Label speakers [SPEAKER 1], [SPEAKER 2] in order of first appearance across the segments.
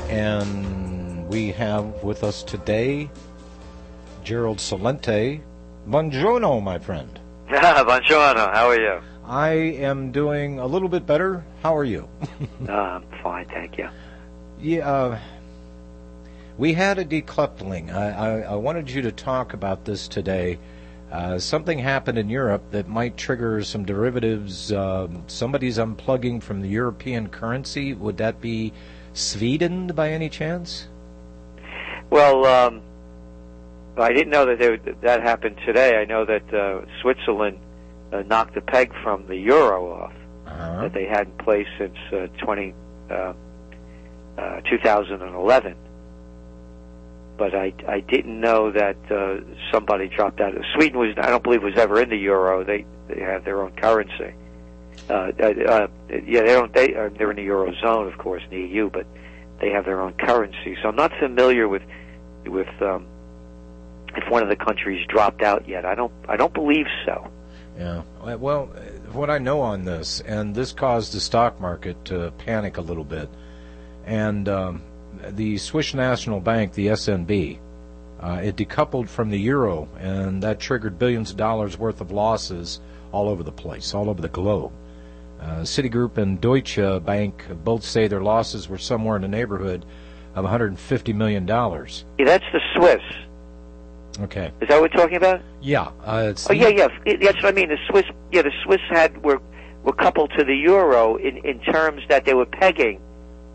[SPEAKER 1] And we have with us today Gerald Celente. Buongiorno, my friend.
[SPEAKER 2] Buongiorno, how are you?
[SPEAKER 1] I am doing a little bit better. How are you?
[SPEAKER 2] I'm fine, thank you.
[SPEAKER 1] Yeah, we had a decoupling. I wanted you to talk about this today. Something happened in Europe that might trigger some derivatives. Somebody's unplugging from the European currency. Would that be Sweden by any chance?
[SPEAKER 2] Well, I didn't know that happened today. I know that Switzerland knocked the peg from the euro off that they had in place since 2011. But I didn't know that somebody dropped out. Sweden I don't believe was ever in the euro. They have their own currency. They're in the eurozone, of course, in the EU, but they have their own currency. So I'm not familiar with if one of the countries dropped out yet. I don't believe so.
[SPEAKER 1] Yeah. Well, what I know on this, and this caused the stock market to panic a little bit, and the Swiss National Bank, the SNB, it decoupled from the euro, and that triggered billions of dollars worth of losses all over the place, all over the globe. Citigroup and Deutsche Bank both say their losses were somewhere in the neighborhood of $150 million.
[SPEAKER 2] Yeah, that's the Swiss.
[SPEAKER 1] Okay.
[SPEAKER 2] Is that what we're talking about?
[SPEAKER 1] Yeah.
[SPEAKER 2] That's what I mean. The Swiss were coupled to the euro in terms that they were pegging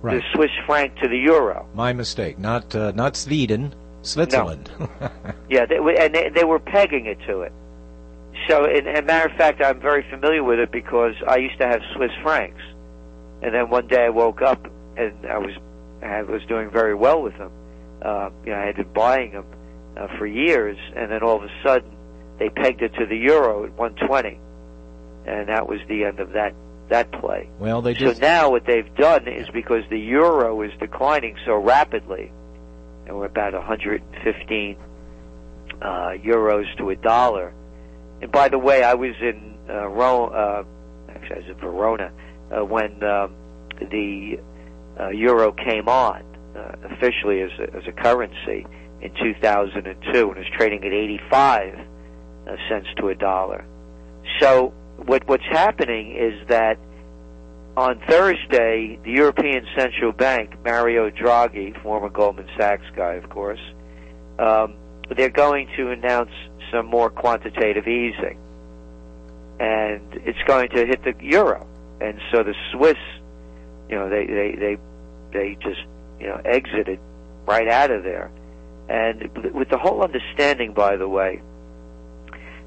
[SPEAKER 2] the Swiss franc to the euro.
[SPEAKER 1] My mistake. Not Sweden, Switzerland.
[SPEAKER 2] No. Yeah, they were pegging it to it. So, as a matter of fact, I'm very familiar with it because I used to have Swiss francs, and then one day I woke up and I was doing very well with them. I had been buying them for years, and then all of a sudden they pegged it to the euro at 120, and that was the end of that play.
[SPEAKER 1] Well,
[SPEAKER 2] So now what they've done is, because the euro is declining so rapidly, and we're about 115 euros to a dollar. And by the way, I was in Rome, actually I was in Verona, when the euro came on officially as a currency in 2002, and was trading at 85 cents to a dollar. So what's happening is that on Thursday, the European Central Bank, Mario Draghi, former Goldman Sachs guy, of course, they're going to announce some more quantitative easing, and it's going to hit the euro. And so the Swiss, they just exited right out of there. And with the whole understanding, by the way,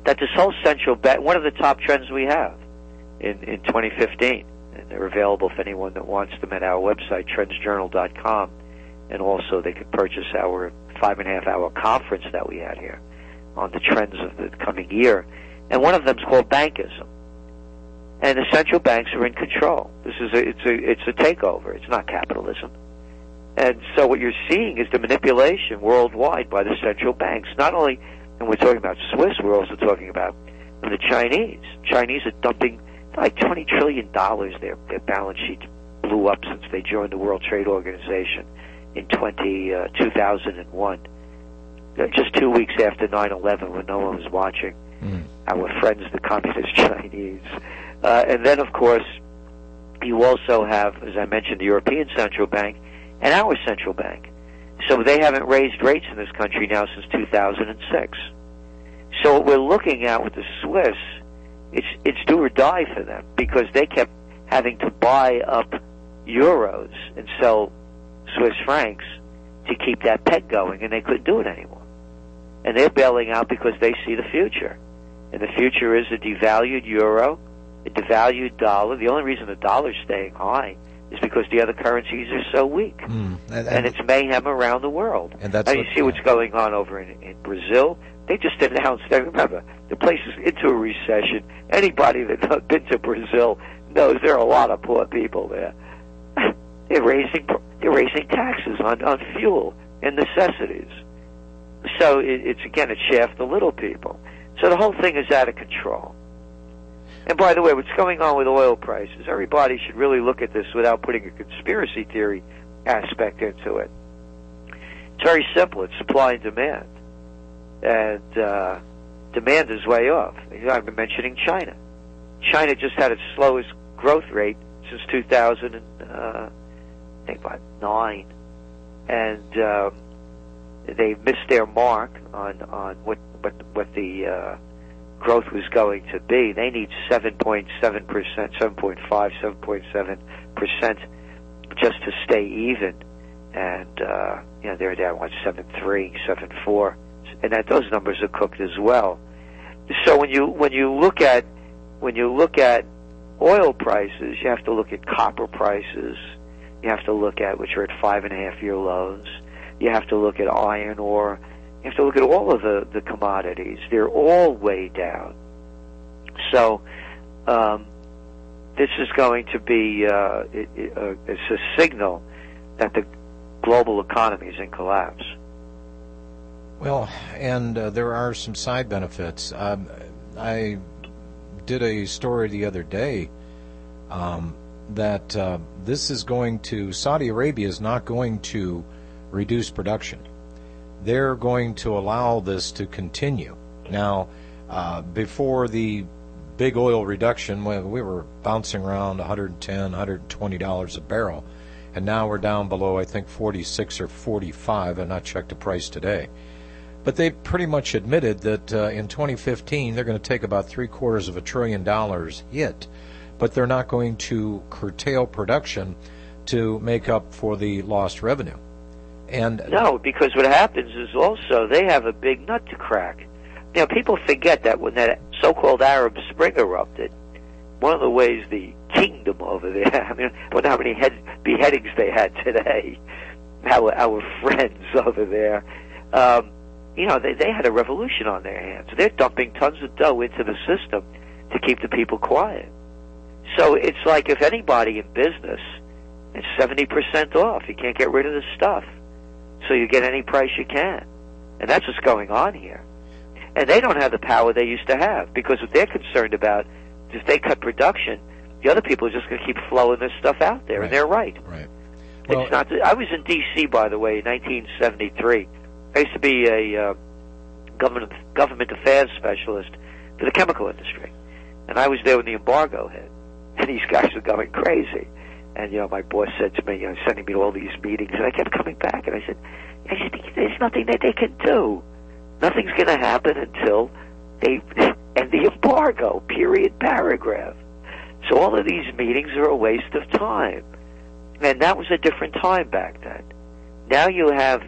[SPEAKER 2] that this whole central bank, one of the top trends we have in 2015, and they're available if anyone that wants them at our website, TrendsJournal.com, and also they can purchase our 5.5-hour conference that we had here on the trends of the coming year. And one of them is called bankism. And the central banks are in control. It's a takeover. It's not capitalism. And so what you're seeing is the manipulation worldwide by the central banks. Not only, and we're talking about Swiss, we're also talking about the Chinese. Chinese are dumping like $20 trillion. Their balance sheet blew up since they joined the World Trade Organization in 2001. Just 2 weeks after 9/11, when no one was watching. Our friends, the communist Chinese. And then, of course, you also have, as I mentioned, the European Central Bank and our central bank. So they haven't raised rates in this country now since 2006. So what we're looking at with the Swiss, it's do or die for them, because they kept having to buy up euros and sell Swiss francs to keep that peg going, and they couldn't do it anymore. And they're bailing out because they see the future. And the future is a devalued euro, a devalued dollar. The only reason the dollar's staying high is because the other currencies are so weak. And it's mayhem around the world.
[SPEAKER 1] And that's
[SPEAKER 2] you see what's going on over in Brazil. They just announced, remember, the place is into a recession. Anybody that's been to Brazil knows there are a lot of poor people there. They're raising taxes on fuel and necessities. So it's again a shaft the little people. So the whole thing is out of control. And by the way, what's going on with oil prices, everybody should really look at this without putting a conspiracy theory aspect into it. It's very simple. It's supply and demand. And demand is way off. I've been mentioning China. China just had its slowest growth rate since 2009. And they missed their mark on what the growth was going to be. They need 7.7%, 7.5, 7.7% just to stay even. And they're down 7.3, 7.4, and those numbers are cooked as well. So when you look at oil prices, you have to look at copper prices. You have to look at, which are at 5.5-year lows. You have to look at iron ore. You have to look at all of the commodities. They're all way down. So this is going to be it's a signal that the global economy is in collapse.
[SPEAKER 1] Well, and there are some side benefits. I did a story the other day that this is going to, Saudi Arabia is not going to reduce production. They're going to allow this to continue. Now, before the big oil reduction, we were bouncing around $110, $120 a barrel, and now we're down below, I think, 46 or 45. I've not checked the price today. But they pretty much admitted that in 2015 they're going to take about $750 billion hit, but they're not going to curtail production to make up for the lost revenue. And
[SPEAKER 2] no, because what happens is also they have a big nut to crack. People forget that when that so-called Arab Spring erupted, one of the ways the kingdom over there, I wonder how many beheadings they had today, our friends over there, they had a revolution on their hands. They're dumping tons of dough into the system to keep the people quiet. So it's like if anybody in business, it's 70% off. You can't get rid of the stuff. So you get any price you can. And that's what's going on here. And they don't have the power they used to have, because what they're concerned about is if they cut production, the other people are just going to keep flowing this stuff out there,
[SPEAKER 1] right.
[SPEAKER 2] And they're right.
[SPEAKER 1] Right.
[SPEAKER 2] Well, it's not. I was in D.C., by the way, in 1973. I used to be a government affairs specialist for the chemical industry, and I was there when the embargo hit, and these guys were going crazy. And my boss said to me, sending me to all these meetings, and I kept coming back, and I said, there's nothing that they can do. Nothing's going to happen until they end the embargo. Period. Paragraph. So all of these meetings are a waste of time, and that was a different time back then. Now you have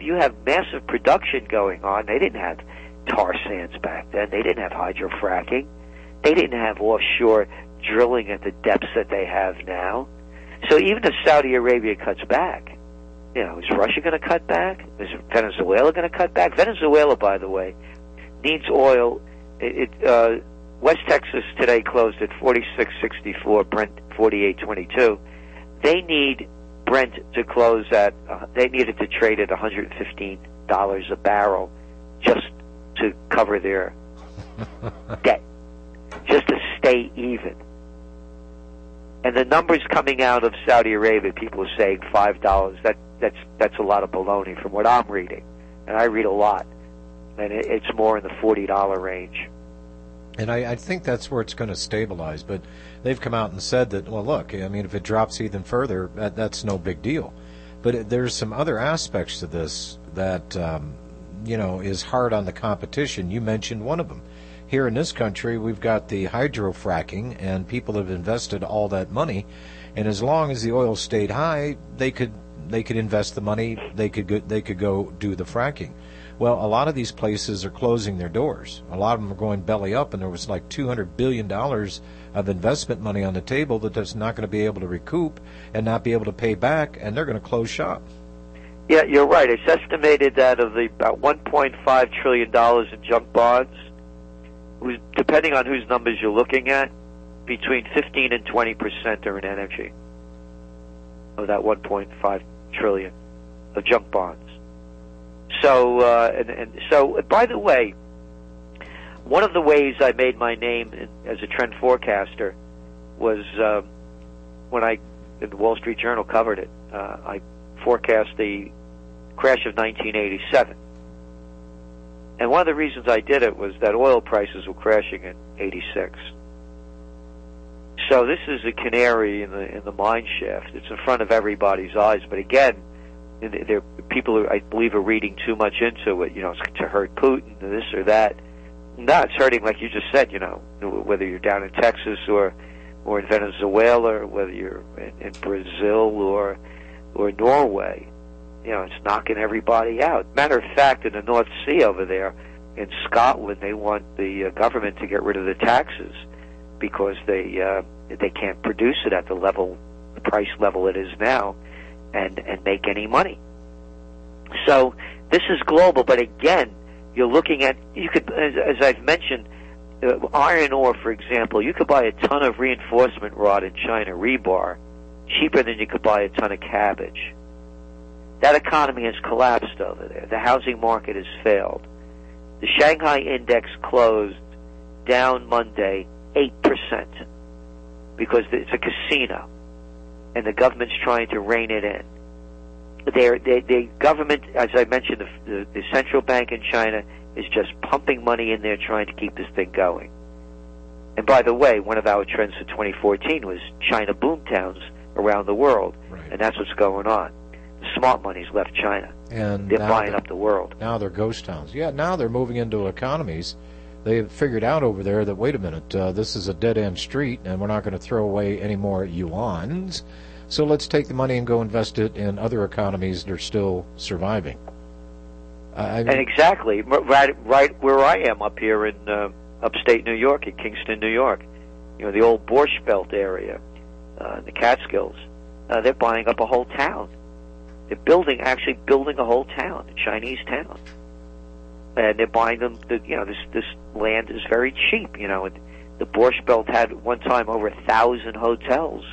[SPEAKER 2] massive production going on. They didn't have tar sands back then. They didn't have hydrofracking. They didn't have offshore drilling at the depths that they have now. So even if Saudi Arabia cuts back, is Russia going to cut back? Is Venezuela going to cut back? Venezuela, by the way, needs oil. West Texas today closed at 46.64, Brent 48.22. They need Brent to close at, they needed to trade at $115 a barrel just to cover their debt, just to stay even. And the numbers coming out of Saudi Arabia, people are saying $5. That's a lot of baloney from what I'm reading, and I read a lot, and it's more in the $40 range.
[SPEAKER 1] And I think that's where it's going to stabilize. But they've come out and said that, well, look, if it drops even further, that's no big deal. But there's some other aspects to this that, is hard on the competition. You mentioned one of them. Here in this country, we've got the hydrofracking, and people have invested all that money. And as long as the oil stayed high, they could invest the money. They could go do the fracking. Well, a lot of these places are closing their doors. A lot of them are going belly up, and there was like $200 billion of investment money on the table that's not going to be able to recoup and not be able to pay back, and they're going to close shop.
[SPEAKER 2] Yeah, you're right. It's estimated that of the about $1.5 trillion in junk bonds, depending on whose numbers you're looking at, between 15 and 20% are in energy of that 1.5 trillion of junk bonds. So, so, by the way, one of the ways I made my name as a trend forecaster was when the Wall Street Journal covered it. I forecast the crash of 1987. And one of the reasons I did it was that oil prices were crashing in '86. So this is a canary in the mine shaft. It's in front of everybody's eyes. But again, there people who I believe are reading too much into it. It's to hurt Putin, or this or that. No, it's hurting, like you just said. Whether you're down in Texas or in Venezuela, or whether you're in Brazil or Norway. It's knocking everybody out. Matter of fact, in the North Sea over there, in Scotland, they want the government to get rid of the taxes because they can't produce it at the price level it is now, and make any money. So this is global, but again, you're looking at, you could, as I've mentioned, iron ore, for example. You could buy a ton of reinforcement rod in China, rebar, cheaper than you could buy a ton of cabbage. That economy has collapsed over there. The housing market has failed. The Shanghai index closed down Monday 8% because it's a casino, and the government's trying to rein it in. The government, as I mentioned, the central bank in China is just pumping money in there trying to keep this thing going. And by the way, one of our trends for 2014 was China boomtowns around the world, right. And that's what's going on. The smart money's left China, and they're buying up the world.
[SPEAKER 1] Now they're ghost towns. Yeah, now they're moving into economies. They've figured out over there that, wait a minute, this is a dead-end street, and we're not going to throw away any more yuans. So let's take the money and go invest it in other economies that are still surviving.
[SPEAKER 2] And exactly, right where I am up here in upstate New York, in Kingston, New York, the old Borscht Belt area, the Catskills, they're buying up a whole town. They're actually building a whole town, a Chinese town. And they're buying them, this land is very cheap, The Borscht Belt had at one time over 1,000 hotels.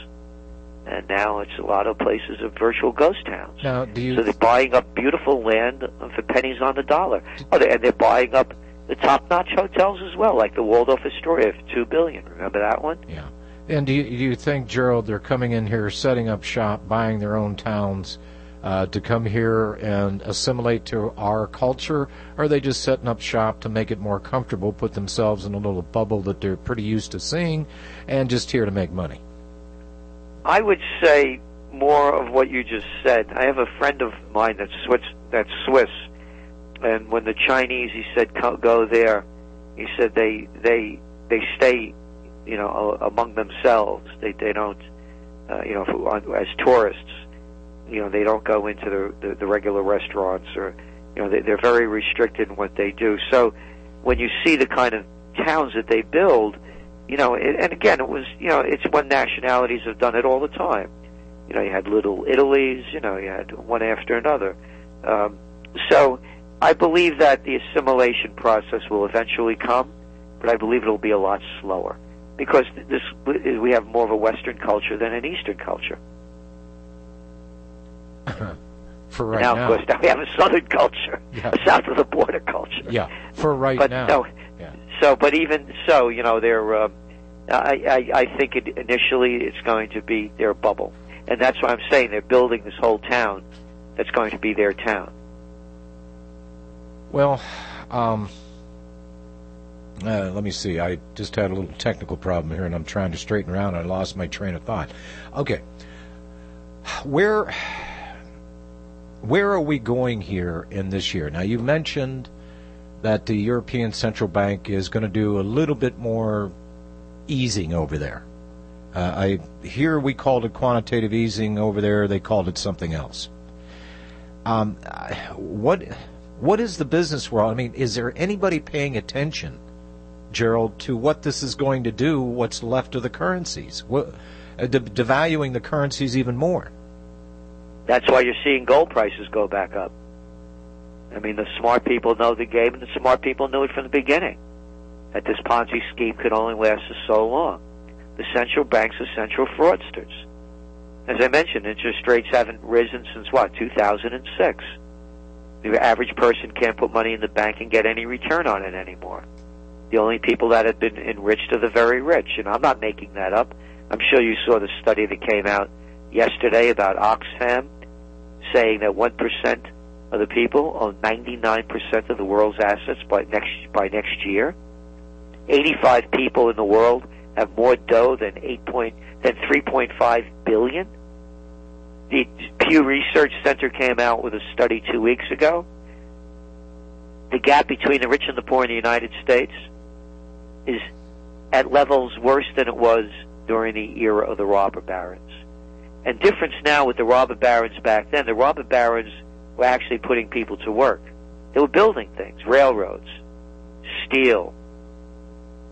[SPEAKER 2] And now it's a lot of places of virtual ghost towns.
[SPEAKER 1] Now,
[SPEAKER 2] so they're buying up beautiful land for pennies on the dollar. And they're buying up the top-notch hotels as well, like the Waldorf Astoria for $2 billion. Remember that one?
[SPEAKER 1] Yeah. And do you think, Gerald, they're coming in here, setting up shop, buying their own towns to come here and assimilate to our culture? Or are they just setting up shop to make it more comfortable, put themselves in a little bubble that they're pretty used to seeing, and just here to make money?
[SPEAKER 2] I would say more of what you just said. I have a friend of mine that's Swiss, and when the Chinese, he said, go there, he said they stay, among themselves. They don't, as tourists, they don't go into the regular restaurants, or, they're very restricted in what they do. So when you see the kind of towns that they build, and again, it was, it's when nationalities have done it all the time. You had little Italies, you had one after another. So I believe that the assimilation process will eventually come, but I believe it'll be a lot slower because we have more of a Western culture than an Eastern culture.
[SPEAKER 1] For right
[SPEAKER 2] now, of course, now we have a Southern culture, a south of the border culture.
[SPEAKER 1] Yeah, for right now.
[SPEAKER 2] No, yeah. So, but even so, they're. I think initially it's going to be their bubble, and that's why I'm saying they're building this whole town that's going to be their town.
[SPEAKER 1] Well, let me see. I just had a little technical problem here, and I'm trying to straighten around. I lost my train of thought. Okay, where are we going here in this year? Now, you mentioned that the European Central Bank is going to do a little bit more easing over there. I hear we called it quantitative easing over there. They called it something else. What is the business world? I mean, is there anybody paying attention, Gerald, to what this is going to do, what's left of the currencies? Devaluing the currencies even more.
[SPEAKER 2] That's why you're seeing gold prices go back up. I mean, the smart people know the game, and the smart people knew it from the beginning, that this Ponzi scheme could only last for so long. The central banks are central fraudsters. As I mentioned, interest rates haven't risen since, 2006. The average person can't put money in the bank and get any return on it anymore. The only people that have been enriched are the very rich, and I'm not making that up. I'm sure you saw the study that came out yesterday about Oxfam, saying that 1% of the people own 99% of the world's assets by next year. 85 people in the world have more dough than 3.5 billion. The Pew Research Center came out with a study 2 weeks ago. The gap between the rich and the poor in the United States is at levels worse than it was during the era of the robber barons. And difference now with the robber barons back then, the robber barons were actually putting people to work. They were building things, railroads, steel.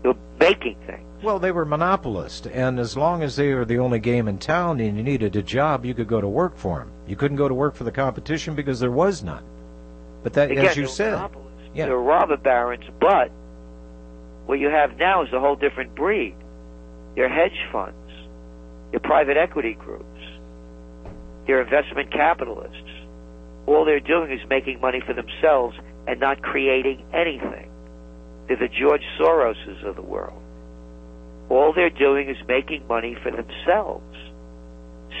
[SPEAKER 2] They were making things.
[SPEAKER 1] Well, they were monopolists, and as long as they were the only game in town and you needed a job, you could go to work for them. You couldn't go to work for the competition because there was none. But that,
[SPEAKER 2] again,
[SPEAKER 1] as you said,
[SPEAKER 2] they were robber barons, but what you have now is a whole different breed. They're hedge funds. They're private equity groups. They're investment capitalists. All they're doing is making money for themselves and not creating anything. They're the George Soroses of the world. All they're doing is making money for themselves.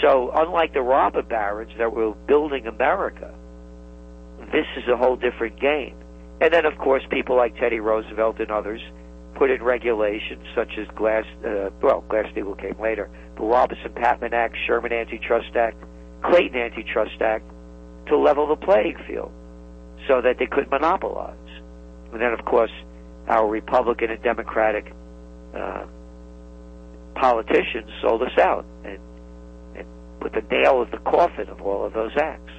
[SPEAKER 2] So unlike the robber barons that were building America, this is a whole different game. And then, of course, people like Teddy Roosevelt and others put in regulations such as Glass-Steagall came later, the Robeson-Patman Act, Sherman Antitrust Act, Clayton Antitrust Act, to level the playing field so that they could monopolize. And then, of course, our Republican and Democratic politicians sold us out and put the nail in the coffin of all of those acts.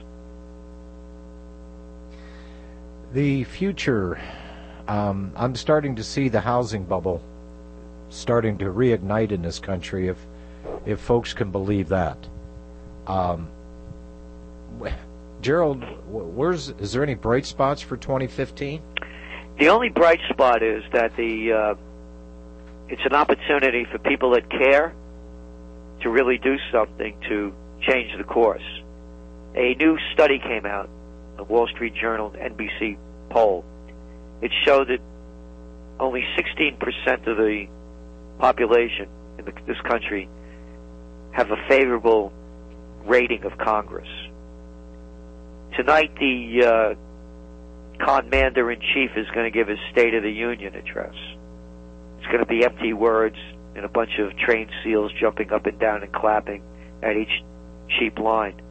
[SPEAKER 1] The future, I'm starting to see the housing bubble starting to reignite in this country, if folks can believe that. Gerald, is there any bright spots for 2015?
[SPEAKER 2] The only bright spot is that it's an opportunity for people that care to really do something to change the course. A new study came out, the Wall Street Journal NBC poll. It showed that only 16% of the population in this country have a favorable rating of Congress. Tonight, the Commander-in-Chief is going to give his State of the Union address. It's going to be empty words and a bunch of trained SEALs jumping up and down and clapping at each cheap line.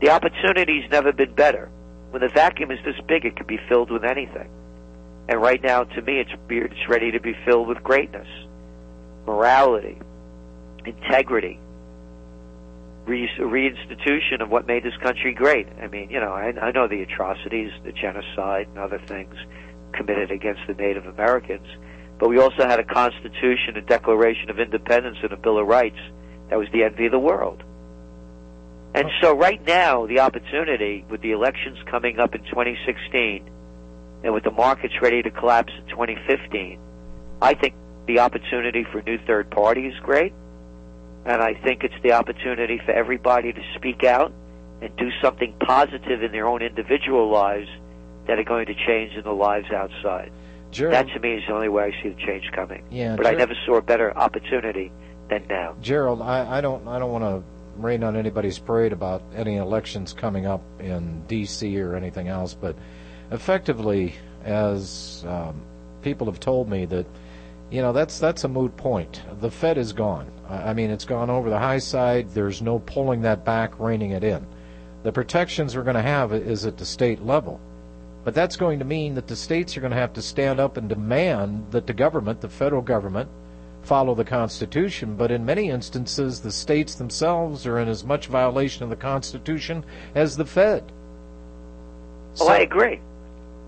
[SPEAKER 2] The opportunity's never been better. When the vacuum is this big, it can be filled with anything. And right now, to me, it's ready to be filled with greatness, morality, integrity, reinstitution of what made this country great. I mean, I know the atrocities, the genocide and other things committed against the Native Americans, but we also had a Constitution, a Declaration of Independence, and a Bill of Rights that was the envy of the world. And so right now, the opportunity, with the elections coming up in 2016, and with the markets ready to collapse in 2015, I think the opportunity for a new third party is great. And I think it's the opportunity for everybody to speak out and do something positive in their own individual lives that are going to change in the lives outside.
[SPEAKER 1] Gerald,
[SPEAKER 2] that, to me, is the only way I see the change coming.
[SPEAKER 1] Yeah,
[SPEAKER 2] but I never saw a better opportunity than now.
[SPEAKER 1] Gerald, I don't want to rain on anybody's parade about any elections coming up in D.C. or anything else, but effectively, as people have told me, that that's a moot point. The Fed is gone. I mean, it's gone over the high side. There's no pulling that back, reining it in. The protections we're going to have is at the state level. But that's going to mean that the states are going to have to stand up and demand that the government, the federal government, follow the Constitution. But in many instances, the states themselves are in as much violation of the Constitution as the Fed.
[SPEAKER 2] So, I agree.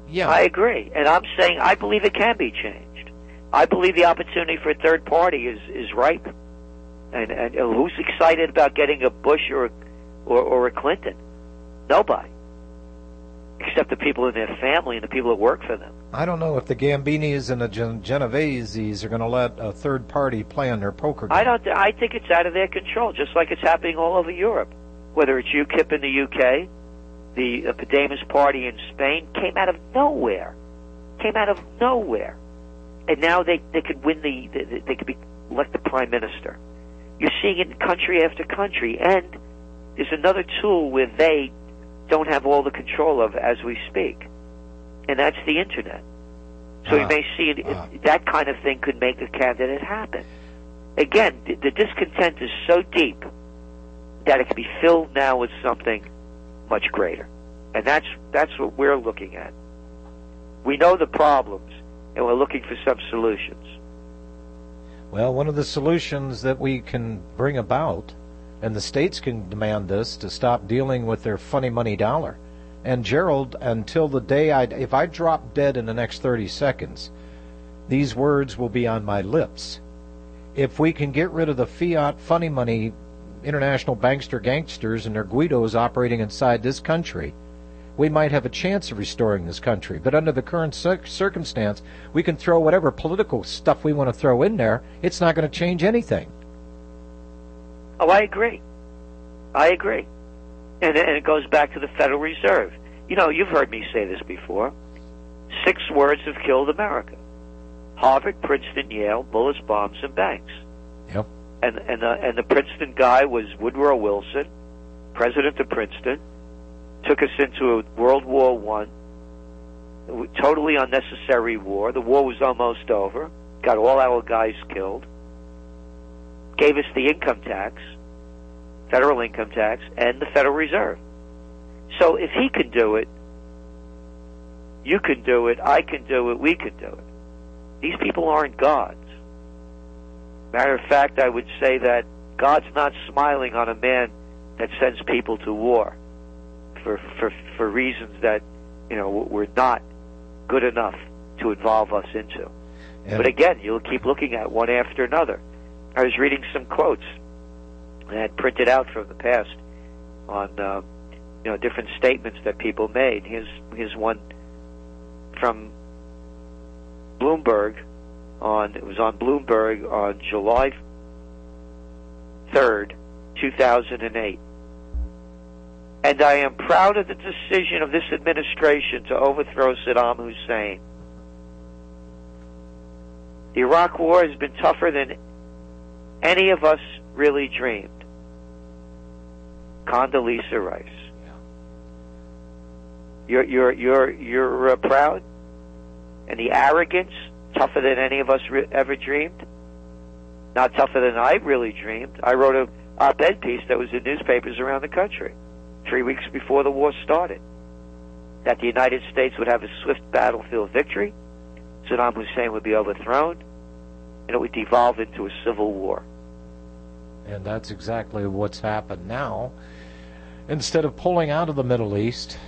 [SPEAKER 1] Yeah.
[SPEAKER 2] I agree. And I'm saying I believe it can be changed. I believe the opportunity for a third party is ripe. And who's excited about getting a Bush or a Clinton? Nobody. Except the people in their family and the people that work for them.
[SPEAKER 1] I don't know if the Gambinis and the Genoveses are going to let a third party play on their poker game.
[SPEAKER 2] I think it's out of their control, just like it's happening all over Europe. Whether it's UKIP in the UK, the Podemos party in Spain came out of nowhere. And now they could win they could be elect the prime minister. You're seeing it in country after country, and there's another tool where they don't have all the control of as we speak, and that's the internet. So we may see that kind of thing could make a candidate happen. Again, the discontent is so deep that it can be filled now with something much greater, and that's what we're looking at. We know the problems, and we're looking for some solutions.
[SPEAKER 1] Well, one of the solutions that we can bring about, and the states can demand this, to stop dealing with their funny money dollar. And Gerald, until the day if I drop dead in the next 30 seconds, these words will be on my lips. If we can get rid of the fiat funny money international bankster gangsters and their guidos operating inside this country, we might have a chance of restoring this country. But under the current circumstance, we can throw whatever political stuff we want to throw in there. It's not going to change anything.
[SPEAKER 2] Oh, I agree. And it goes back to the Federal Reserve. You know, you've heard me say this before. 6 words have killed America: Harvard, Princeton, Yale, bullets, bombs, and banks.
[SPEAKER 1] Yep.
[SPEAKER 2] And the Princeton guy was Woodrow Wilson, president of Princeton, took us into a World War I, totally unnecessary war. The war was almost over, got all our guys killed, gave us the income tax, federal income tax, and the Federal Reserve. So if he can do it, you can do it, I can do it, we can do it. These people aren't gods. Matter of fact, I would say that God's not smiling on a man that sends people to war for reasons that, you know, were not good enough to involve us into. But again, you'll keep looking at one after another. I was reading some quotes I had printed out from the past on different statements that people made. Here's one from Bloomberg. It was on Bloomberg on July 3rd, 2008. And I am proud of the decision of this administration to overthrow Saddam Hussein. The Iraq War has been tougher than any of us really dreamed. Condoleezza Rice. You're proud? And the arrogance, tougher than any of us ever dreamed? Not tougher than I really dreamed. I wrote an op-ed piece that was in newspapers around the country 3 weeks before the war started, that the United States would have a swift battlefield victory, Saddam Hussein would be overthrown, and it would devolve into a civil war.
[SPEAKER 1] And that's exactly what's happened now. Instead of pulling out of the Middle East,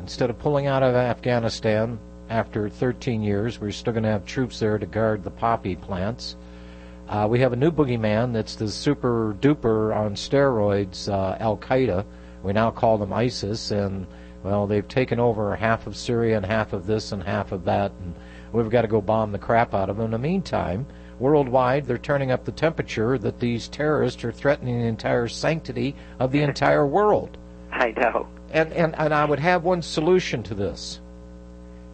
[SPEAKER 1] instead of pulling out of Afghanistan after 13 years, we're still going to have troops there to guard the poppy plants. We have a new boogeyman that's the super duper on steroids, Al-Qaeda. We now call them ISIS, and, well, they've taken over half of Syria and half of this and half of that, and we've got to go bomb the crap out of them. In the meantime, worldwide, they're turning up the temperature that these terrorists are threatening the entire sanctity of the entire world.
[SPEAKER 2] I know.
[SPEAKER 1] And I would have one solution to this.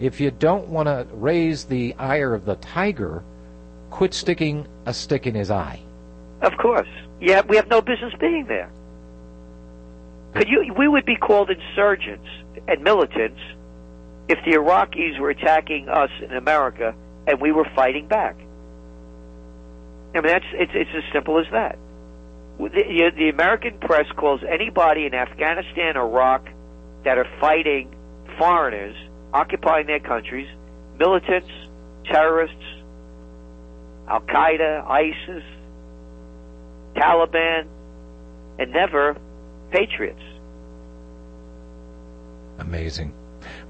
[SPEAKER 1] If you don't want to raise the ire of the tiger, quit sticking a stick in his eye.
[SPEAKER 2] Of course. Yeah, we have no business being there. We would be called insurgents and militants if the Iraqis were attacking us in America and we were fighting back. I mean, it's as simple as that. The American press calls anybody in Afghanistan or Iraq that are fighting foreigners, occupying their countries, militants, terrorists, Al-Qaeda, ISIS, Taliban, and never patriots.
[SPEAKER 1] Amazing.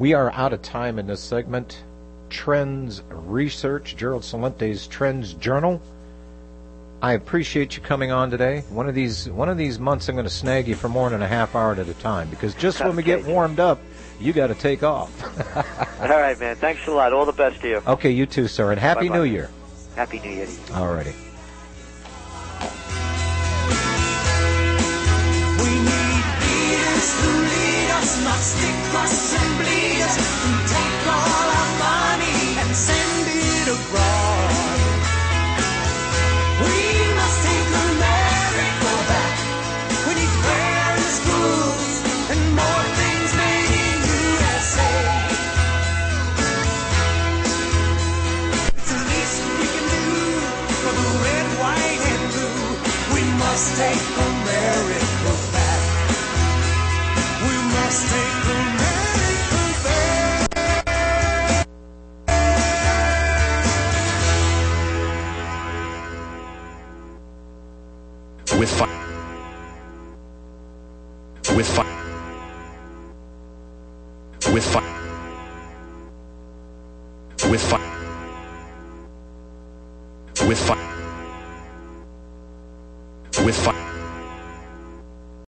[SPEAKER 1] We are out of time in this segment. Trends Research, Gerald Celente's Trends Journal. I appreciate you coming on today. One of these months I'm going to snag you for more than a half hour at a time, because just when we get warmed up, you got to take off.
[SPEAKER 2] All right, man. Thanks a lot. All the best to you.
[SPEAKER 1] Okay, you too, sir, and Happy New Year.
[SPEAKER 2] Happy New Year to you.
[SPEAKER 1] All righty.
[SPEAKER 3] We need leaders who lead us, not stick us and bleed us, who take all our money and send it abroad. We must take America back. We need fairer schools and more things made must take America back. We must take America back.
[SPEAKER 4] With fire. With fire. With fire. With fire. With fire. With fire.